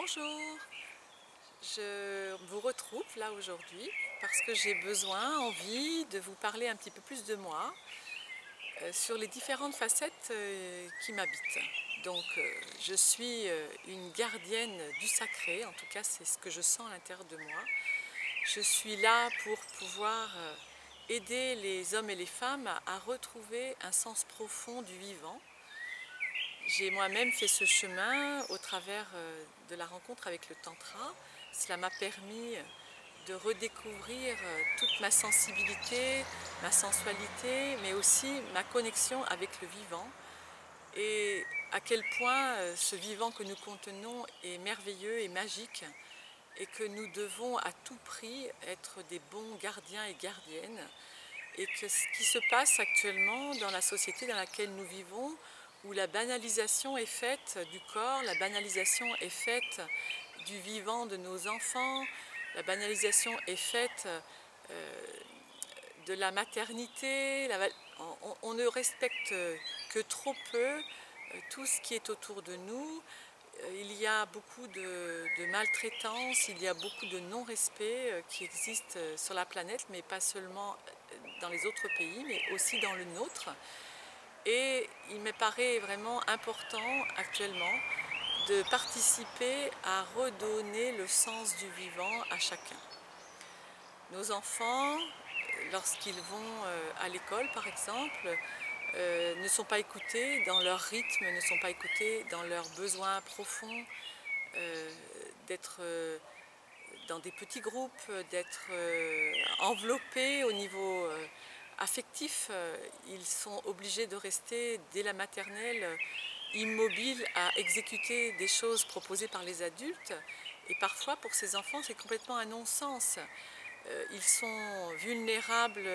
Bonjour, je vous retrouve là aujourd'hui parce que j'ai envie de vous parler un petit peu plus de moi sur les différentes facettes qui m'habitent. Donc je suis une gardienne du sacré, en tout cas c'est ce que je sens à l'intérieur de moi. Je suis là pour pouvoir aider les hommes et les femmes à retrouver un sens profond du vivant. J'ai moi-même fait ce chemin au travers de la rencontre avec le Tantra. Cela m'a permis de redécouvrir toute ma sensibilité, ma sensualité, mais aussi ma connexion avec le vivant et à quel point ce vivant que nous contenons est merveilleux et magique et que nous devons à tout prix être des bons gardiens et gardiennes et que ce qui se passe actuellement dans la société dans laquelle nous vivons, où la banalisation est faite du corps, la banalisation est faite du vivant de nos enfants, la banalisation est faite de la maternité, on ne respecte que trop peu tout ce qui est autour de nous. Il y a beaucoup de maltraitance, il y a beaucoup de non-respect qui existe sur la planète, mais pas seulement dans les autres pays, mais aussi dans le nôtre. Et il me paraît vraiment important actuellement de participer à redonner le sens du vivant à chacun. Nos enfants, lorsqu'ils vont à l'école par exemple, ne sont pas écoutés dans leur rythme, ne sont pas écoutés dans leurs besoins profonds, d'être dans des petits groupes, d'être enveloppés au niveau affectif. Ils sont obligés de rester dès la maternelle immobiles à exécuter des choses proposées par les adultes. Et parfois pour ces enfants c'est complètement un non-sens. Ils sont vulnérables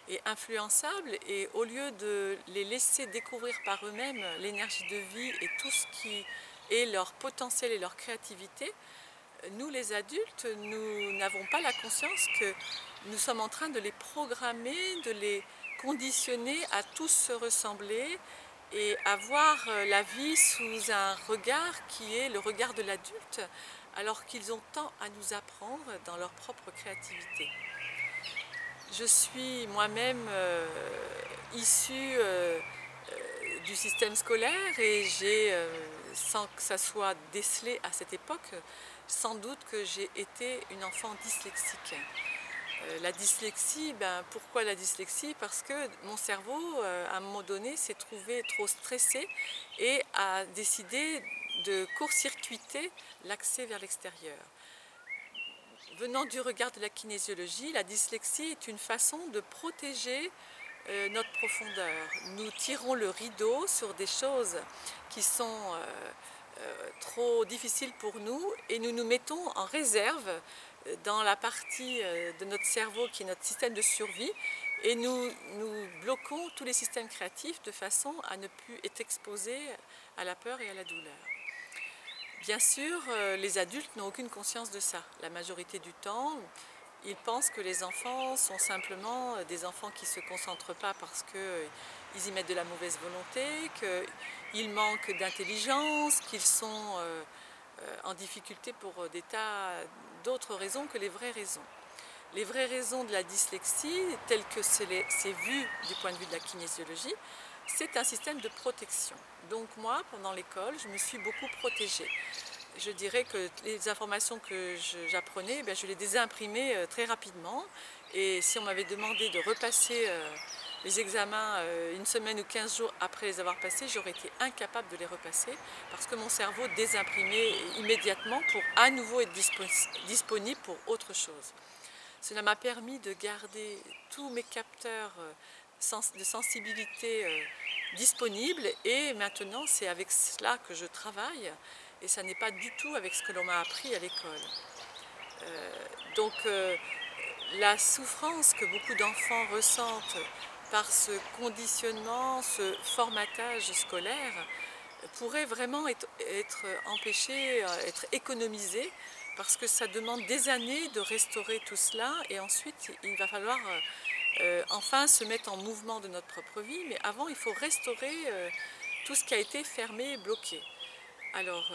et influençables et au lieu de les laisser découvrir par eux-mêmes l'énergie de vie et tout ce qui est leur potentiel et leur créativité, nous les adultes, nous n'avons pas la conscience que nous sommes en train de les programmer, de les conditionner à tous se ressembler et à voir la vie sous un regard qui est le regard de l'adulte, alors qu'ils ont tant à nous apprendre dans leur propre créativité. Je suis moi-même issue du système scolaire et j'ai, sans que ça soit décelé à cette époque, sans doute que j'ai été une enfant dyslexique. La dyslexie, pourquoi la dyslexie? Parce que mon cerveau, à un moment donné, s'est trouvé trop stressé et a décidé de court-circuiter l'accès vers l'extérieur. Venant du regard de la kinésiologie, la dyslexie est une façon de protéger notre profondeur. Nous tirons le rideau sur des choses qui sont trop difficiles pour nous et nous nous mettons en réserve dans la partie de notre cerveau qui est notre système de survie et nous bloquons tous les systèmes créatifs de façon à ne plus être exposés à la peur et à la douleur. Bien sûr, les adultes n'ont aucune conscience de ça. La majorité du temps, ils pensent que les enfants sont simplement des enfants qui ne se concentrent pas parce qu'ils y mettent de la mauvaise volonté, qu'ils manquent d'intelligence, qu'ils sont en difficulté pour des tas d'autres raisons que les vraies raisons. Les vraies raisons de la dyslexie, telles que c'est vu du point de vue de la kinésiologie, c'est un système de protection. Donc moi, pendant l'école, je me suis beaucoup protégée. Je dirais que les informations que j'apprenais, je les désimprimais très rapidement. Et si on m'avait demandé de repasser les examens une semaine ou 15 jours après les avoir passés, j'aurais été incapable de les repasser parce que mon cerveau désimprimait immédiatement pour à nouveau être disponible pour autre chose. Cela m'a permis de garder tous mes capteurs de sensibilité disponibles et maintenant c'est avec cela que je travaille et ça n'est pas du tout avec ce que l'on m'a appris à l'école. Donc la souffrance que beaucoup d'enfants ressentent par ce conditionnement, ce formatage scolaire pourrait vraiment être empêchée, être économisée parce que ça demande des années de restaurer tout cela et ensuite il va falloir enfin se mettre en mouvement de notre propre vie, mais avant il faut restaurer tout ce qui a été fermé et bloqué. Alors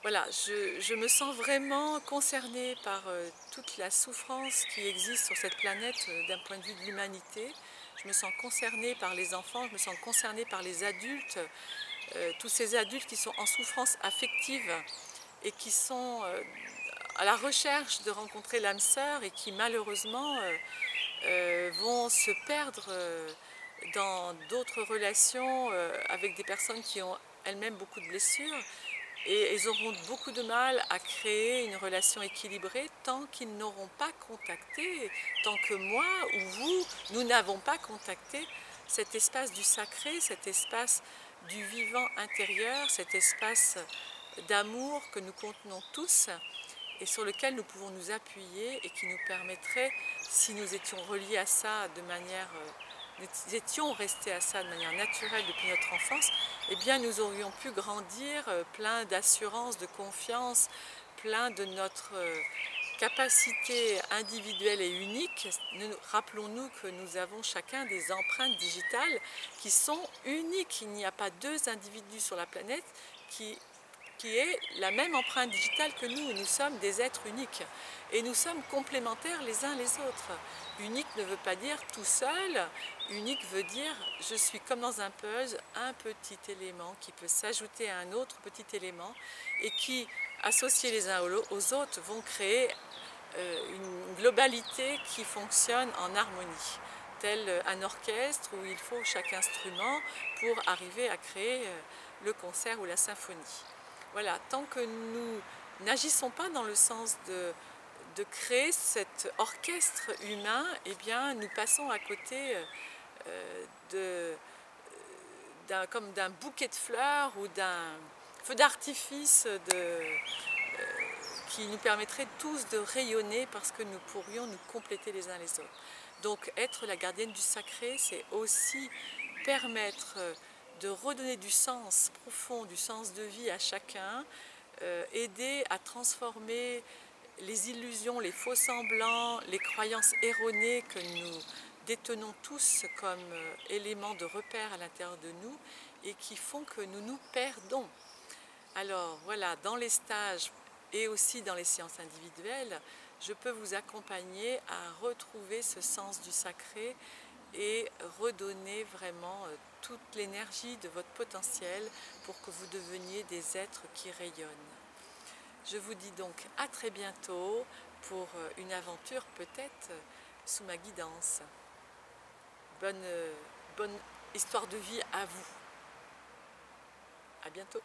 Voilà, je me sens vraiment concernée par toute la souffrance qui existe sur cette planète d'un point de vue de l'humanité. Je me sens concernée par les enfants, je me sens concernée par les adultes, tous ces adultes qui sont en souffrance affective et qui sont à la recherche de rencontrer l'âme sœur et qui malheureusement vont se perdre dans d'autres relations avec des personnes qui ont elles-mêmes beaucoup de blessures. Et ils auront beaucoup de mal à créer une relation équilibrée tant qu'ils n'auront pas contacté, tant que moi ou vous, nous n'avons pas contacté cet espace du sacré, cet espace du vivant intérieur, cet espace d'amour que nous contenons tous et sur lequel nous pouvons nous appuyer et qui nous permettrait, si nous étions reliés à ça de manière nous étions restés à ça de manière naturelle depuis notre enfance, eh bien nous aurions pu grandir plein d'assurance, de confiance, plein de notre capacité individuelle et unique. Rappelons-nous que nous avons chacun des empreintes digitales qui sont uniques. Il n'y a pas deux individus sur la planète qui aient la même empreinte digitale que nous. Nous sommes des êtres uniques et nous sommes complémentaires les uns les autres. Unique ne veut pas dire tout seul, unique veut dire je suis comme dans un puzzle, un petit élément qui peut s'ajouter à un autre petit élément et qui, associés les uns aux autres, vont créer une globalité qui fonctionne en harmonie, tel un orchestre où il faut chaque instrument pour arriver à créer le concert ou la symphonie. Voilà, tant que nous n'agissons pas dans le sens de créer cet orchestre humain, eh bien, nous passons à côté comme d'un bouquet de fleurs ou d'un feu d'artifice qui nous permettrait tous de rayonner parce que nous pourrions nous compléter les uns les autres. Donc être la gardienne du sacré, c'est aussi permettre de redonner du sens profond, du sens de vie à chacun, aider à transformer les illusions, les faux semblants, les croyances erronées que nous détenons tous comme éléments de repère à l'intérieur de nous et qui font que nous nous perdons. Alors voilà, dans les stages et aussi dans les séances individuelles, je peux vous accompagner à retrouver ce sens du sacré et redonner vraiment toute l'énergie de votre potentiel pour que vous deveniez des êtres qui rayonnent. Je vous dis donc à très bientôt pour une aventure peut-être sous ma guidance. Bonne histoire de vie à vous. À bientôt.